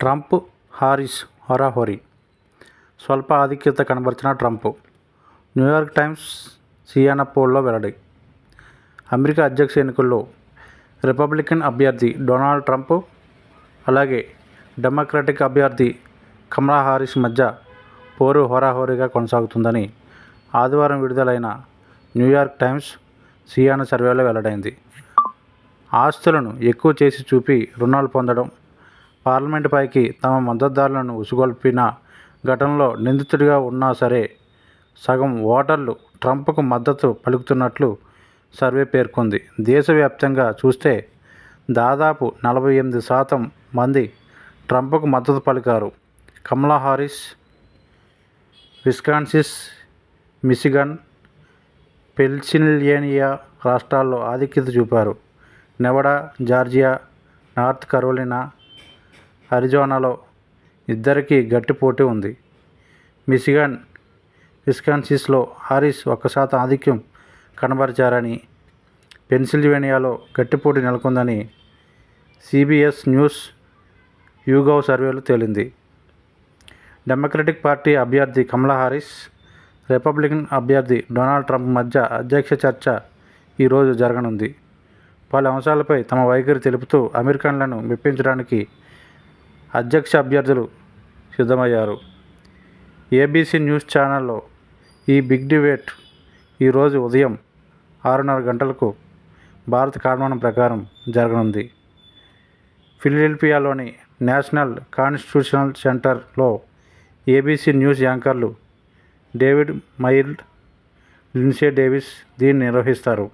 Trump, Harris హోరాహోరీ. స్వల్ప ఆధిక్యత కనబరిచిన ట్రంప్. న్యూయార్క్ టైమ్స్ సియానా పోల్లో వెల్లడి. అమెరికా అధ్యక్ష ఎన్నికల్లో రిపబ్లికన్ అభ్యర్థి డొనాల్డ్ ట్రంప్, అలాగే డెమోక్రాటిక్ అభ్యర్థి కమలా హారిస్ మధ్య పోరు హోరాహోరీగా కొనసాగుతుందని ఆదివారం విడుదలైన న్యూయార్క్ టైమ్స్ సియానా సర్వేలో వెల్లడైంది. ఆస్తులను ఎక్కువ చేసి చూపి రుణాలు పొందడం, పార్లమెంటుపైకి తమ మద్దతుదారులను ఉసుగొల్పిన ఘటనలో నిందితుడిగా ఉన్నా సరే సగం ఓటర్లు ట్రంప్కు మద్దతు పలుకుతున్నట్లు సర్వే పేర్కొంది. దేశవ్యాప్తంగా చూస్తే దాదాపు 48% మంది ట్రంప్కు మద్దతు పలికారు. కమలా హారిస్ విస్కాన్సిన్, మిచిగన్, పెన్సిల్వేనియా రాష్ట్రాల్లో ఆధిక్యత చూపారు. నెవాడా, జార్జియా, నార్త్ కరోలినా, అరిజోనాలో ఇద్దరికీ గట్టి పోటీ ఉంది. మిచిగన్, విస్కాన్సిన్లో హారిస్ 1% ఆధిక్యం కనబరిచారని, పెన్సిల్వేనియాలో గట్టి పోటీ నెలకొందని సిబిఎస్ న్యూస్ యూగవ్ సర్వేలో తేలింది. డెమోక్రటిక్ పార్టీ అభ్యర్థి కమలా హారిస్, రిపబ్లికన్ అభ్యర్థి డొనాల్డ్ ట్రంప్ మధ్య అధ్యక్ష చర్చ ఈరోజు జరగనుంది. పలు అంశాలపై తమ వైఖరి తెలుపుతూ అమెరికన్లను మెప్పించడానికి అధ్యక్ష అభ్యర్థులు సిద్ధమయ్యారు. ఏబీసీ న్యూస్ ఛానల్లో ఈ బిగ్ డిబేట్ ఈరోజు ఉదయం 6:30 గంటలకు భారత కాలమానం ప్రకారం జరగనుంది. ఫిలడెల్ఫియాలోని నేషనల్ కాన్స్టిట్యూషనల్ సెంటర్లో ఏబీసీ న్యూస్ యాంకర్లు డేవిడ్ మైర్డ్, లిండ్సే డేవిస్ దీన్ని నిర్వహిస్తారు.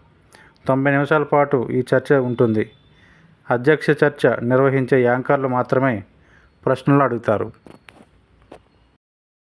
90 నిమిషాల పాటు ఈ చర్చ ఉంటుంది. అధ్యక్ష చర్చ నిర్వహించే యాంకర్లు మాత్రమే ప్రశ్నలు అడుగుతారు.